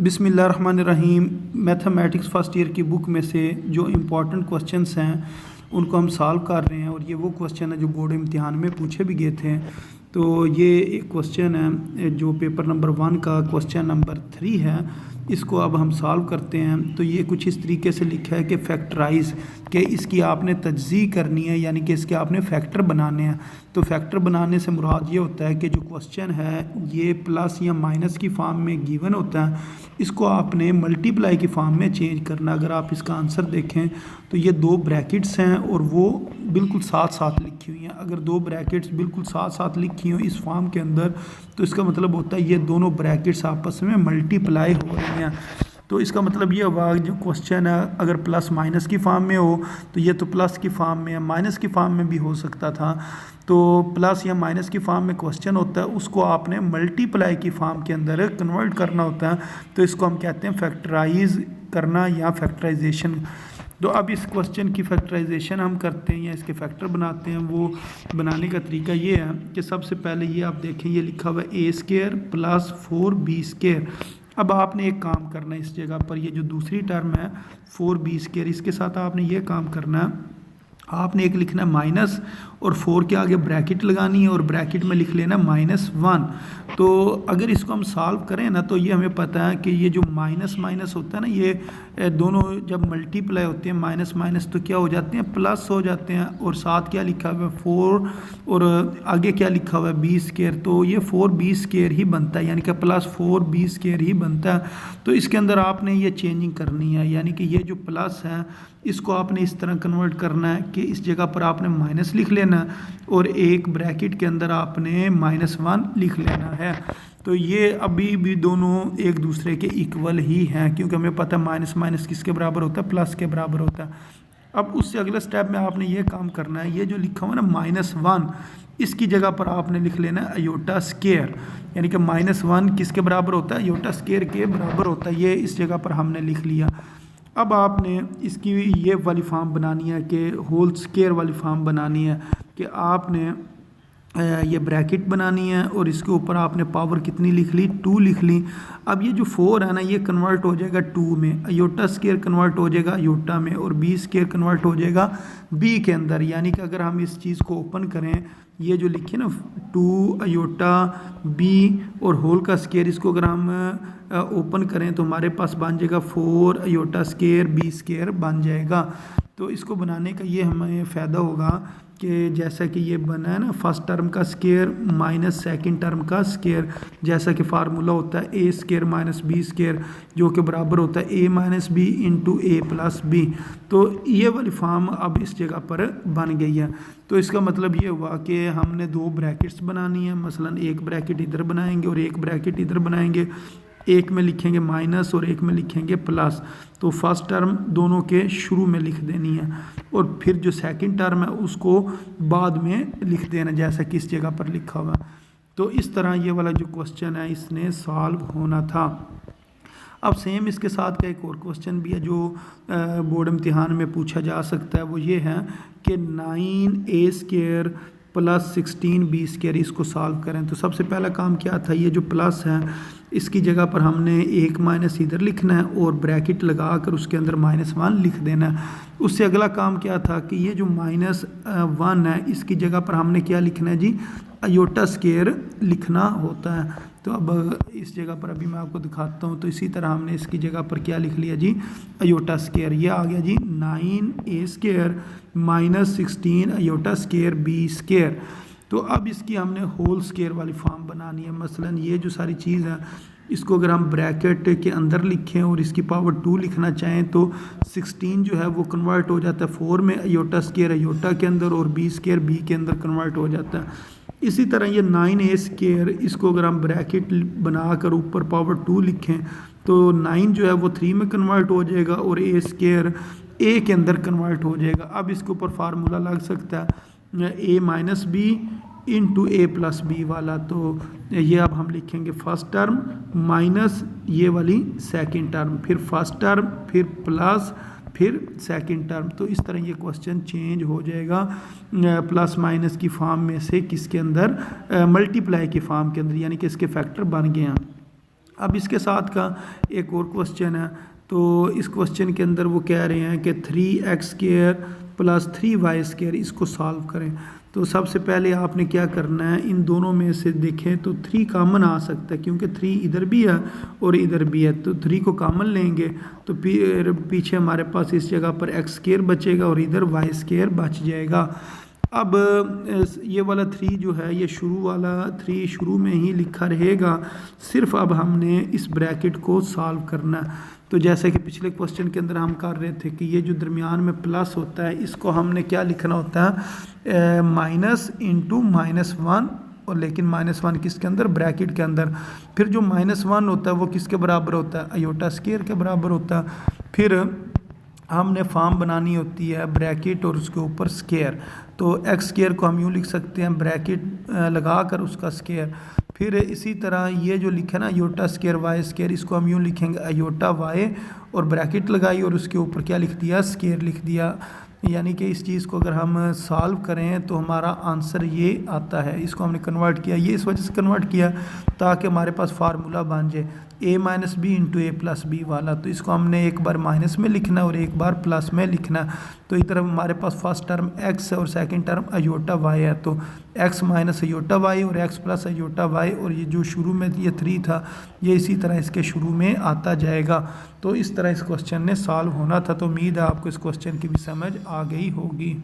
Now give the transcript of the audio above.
बिस्मिल्लाहिर्रहमानिर्रहीम। Mathematics first year की book में से जो इम्पॉर्टेंट क्वेश्चंस हैं उनको हम सॉल्व कर रहे हैं और ये वो क्वेश्चन है जो बोर्ड इम्तिहान में पूछे भी गए थे। तो ये एक क्वेश्चन है जो पेपर नंबर 1 का क्वेश्चन नंबर 3 है। इसको अब हम सॉल्व करते हैं। तो ये कुछ इस तरीके से लिखा है कि फैक्टराइज कि इसकी आपने तज्ज़ी करनी है, यानी कि इसके आपने फैक्टर बनाने हैं। तो फैक्टर बनाने से मुराद ये होता है कि जो क्वेश्चन है ये प्लस या माइनस की फॉर्म में गिवन होता है, इसको आपने मल्टीप्लाई की फॉर्म में चेंज करना। अगर आप इसका आंसर देखें तो ये दो ब्रैकेट्स हैं और वो बिल्कुल साथ साथ लिखी हुई हैं। अगर दो ब्रैकेट्स बिल्कुल साथ साथ लिखी हुई इस फॉर्म के अंदर तो इसका मतलब होता है ये दोनों ब्रैकेट्स आपस में मल्टीप्लाई हो रही हैं। तो इसका मतलब ये हुआ जो क्वेश्चन है अगर प्लस माइनस की फॉर्म में हो तो ये तो प्लस की फॉर्म में है, माइनस की फॉर्म में भी हो सकता था। तो प्लस या माइनस की फॉर्म में क्वेश्चन होता है, उसको आपने मल्टीप्लाई की फॉर्म के अंदर कन्वर्ट करना होता है। तो इसको हम कहते हैं फैक्टराइज करना या फैक्टराइजेशन। तो अब इस क्वेश्चन की फैक्टराइजेशन हम करते हैं या इसके फैक्टर बनाते हैं। वो बनाने का तरीका ये है कि सबसे पहले ये आप देखें, ये लिखा हुआ है ए स्क्वायर प्लस 4b²। अब आपने एक काम करना है इस जगह पर, ये जो दूसरी टर्म है 4b², इसके साथ आपने ये काम करना है, आपने एक लिखना है माइनस और 4 के आगे ब्रैकेट लगानी है और ब्रैकेट में लिख लेना -1। तो अगर इसको हम सॉल्व करें ना तो ये हमें पता है कि ये जो माइनस माइनस होता है ना, ये दोनों जब मल्टीप्लाई होते हैं माइनस माइनस तो क्या हो जाते हैं, प्लस हो जाते हैं। और साथ क्या लिखा हुआ है 4 और आगे क्या लिखा हुआ है b², तो ये 4b² ही बनता है, यानी कि प्लस 4b² ही बनता है। तो इसके अंदर आपने ये चेंजिंग करनी है, यानी कि ये जो प्लस है इसको आपने इस तरह कन्वर्ट करना है कि इस जगह पर आपने माइनस लिख लेना और एक ब्रैकेट के अंदर आपने -1 लिख लेना है। तो ये अभी भी दोनों एक दूसरे के इक्वल ही हैं, क्योंकि हमें पता है माइनस माइनस किसके बराबर होता है, प्लस के बराबर होता है। अब उससे अगले स्टेप में आपने ये काम करना है, ये जो लिखा हुआ है ना -1, इसकी जगह पर आपने लिख लेना है अयोटा स्क्वायर, यानी कि -1 किसके बराबर होता है, अयोटा स्क्वायर के बराबर होता है। ये इस जगह पर हमने लिख लिया। अब आपने इसकी ये वाली फॉर्म बनानी है कि होल स्क्वायर वाली फॉर्म बनानी है कि आपने ये ब्रैकेट बनानी है और इसके ऊपर आपने पावर कितनी लिख ली, 2 लिख ली। अब ये जो 4 है ना ये कन्वर्ट हो जाएगा 2 में, अयोटा स्क्वायर कन्वर्ट हो जाएगा अयोटा में और b² कन्वर्ट हो जाएगा b के अंदर। यानी कि अगर हम इस चीज़ को ओपन करें, ये जो लिखे ना 2 अयोटा b और होल का स्क्वायर, इसको अगर हम ओपन करें तो हमारे पास बन जाएगा 4 अयोटा स्क्वायर b² बन जाएगा। तो इसको बनाने का ये हमें फ़ायदा होगा कि जैसा कि ये बना है ना, फर्स्ट टर्म का स्क्वायर माइनस सेकंड टर्म का स्क्वायर, जैसा कि फार्मूला होता है a² माइनस b² जो कि बराबर होता है a minus b into a plus b। तो ये वाली फॉर्म अब इस जगह पर बन गई है। तो इसका मतलब ये हुआ कि हमने दो ब्रैकेट्स बनानी है, मसलन एक ब्रैकेट इधर बनाएंगे और एक ब्रैकेट इधर बनाएंगे, एक में लिखेंगे माइनस और एक में लिखेंगे प्लस। तो फर्स्ट टर्म दोनों के शुरू में लिख देनी है और फिर जो सेकंड टर्म है उसको बाद में लिख देना, जैसा कि इस जगह पर लिखा हुआ। तो इस तरह ये वाला जो क्वेश्चन है इसने सॉल्व होना था। अब सेम इसके साथ का एक और क्वेश्चन भी है जो बोर्ड इम्तिहान में पूछा जा सकता है। वो ये है कि 9a² प्लस 16b², इसको सॉल्व करें। तो सबसे पहला काम क्या था, ये जो प्लस है इसकी जगह पर हमने एक माइनस इधर लिखना है और ब्रैकेट लगा कर उसके अंदर -1 लिख देना है। उससे अगला काम क्या था कि ये जो -1 है इसकी जगह पर हमने क्या लिखना है जी, अयोटा स्क्वायर लिखना होता है। तो अब इस जगह पर अभी मैं आपको दिखाता हूँ। तो इसी तरह हमने इसकी जगह पर क्या लिख लिया जी, अयोटा स्क्वायर। ये आ गया जी 9a² minus 16 aorta square b²। तो अब इसकी हमने होल स्क्वायर वाली फॉर्म बनानी है। मसलन ये जो सारी चीज़ है इसको अगर हम ब्रैकेट के अंदर लिखें और इसकी पावर 2 लिखना चाहें तो 16 जो है वो कन्वर्ट हो जाता है 4 में, अयोटा स्क्वायर अयोटा के अंदर और b² b के अंदर कन्वर्ट हो जाता है। इसी तरह ये 9a² इसको अगर हम ब्रैकेट बनाकर ऊपर पावर 2 लिखें तो 9 जो है वो 3 में कन्वर्ट हो जाएगा और a² a के अंदर कन्वर्ट हो जाएगा। अब इसके ऊपर फार्मूला लग सकता है a minus b into a plus b वाला। तो ये अब हम लिखेंगे फर्स्ट टर्म माइनस ये वाली सेकंड टर्म, फिर फर्स्ट टर्म, फिर प्लस, फिर सेकंड टर्म। तो इस तरह ये क्वेश्चन चेंज हो जाएगा प्लस माइनस की फॉर्म में से किसके अंदर, मल्टीप्लाई की फॉर्म के अंदर, यानी कि इसके फैक्टर बन गए हैं। अब इसके साथ का एक और क्वेश्चन है, तो इस क्वेश्चन के अंदर वो कह रहे हैं कि 3x² प्लस 3y² इसको सॉल्व करें। तो सबसे पहले आपने क्या करना है, इन दोनों में से देखें तो 3 कॉमन आ सकता है क्योंकि 3 इधर भी है और इधर भी है, तो 3 को कॉमन लेंगे तो फिर पीछे हमारे पास इस जगह पर x² बचेगा और इधर y² बच जाएगा। अब ये वाला 3 जो है ये शुरू वाला 3 शुरू में ही लिखा रहेगा, सिर्फ अब हमने इस ब्रैकेट को सॉल्व करना है। तो जैसे कि पिछले क्वेश्चन के अंदर हम कर रहे थे कि ये जो दरमियान में प्लस होता है इसको हमने क्या लिखना होता है, माइनस इंटू -1, और लेकिन -1 किसके अंदर, ब्रैकेट के अंदर। फिर जो -1 होता है वो किसके बराबर होता है, आयोटा स्क्वायर के बराबर होता है। फिर हमने फॉर्म बनानी होती है ब्रैकेट और उसके ऊपर स्क्वायर, तो x² को हम यूँ लिख सकते हैं ब्रैकेट लगा कर उसका स्क्वायर। फिर इसी तरह ये जो लिखा ना आयोटा स्क्वायर y², इसको हम यूँ लिखेंगे आयोटा y और ब्रैकेट लगाई और उसके ऊपर क्या लिख दिया, स्क्वायर लिख दिया। यानी कि इस चीज़ को अगर हम सॉल्व करें तो हमारा आंसर ये आता है। इसको हमने कन्वर्ट किया, ये इस वजह से कन्वर्ट किया ताकि हमारे पास फार्मूला बन जाए a - b इंटू a+b वाला। तो इसको हमने एक बार माइनस में लिखना है और एक बार प्लस में लिखना है। तो इधर हमारे पास फर्स्ट टर्म x है और सेकंड टर्म आयोटा y है, तो x माइनस आयोटा y और x प्लस आयोटा y, और ये जो शुरू में ये 3 था ये इसी तरह इसके शुरू में आता जाएगा। तो इस तरह इस क्वेश्चन ने सॉल्व होना था। तो उम्मीद है आपको इस क्वेश्चन की भी समझ आ गई होगी।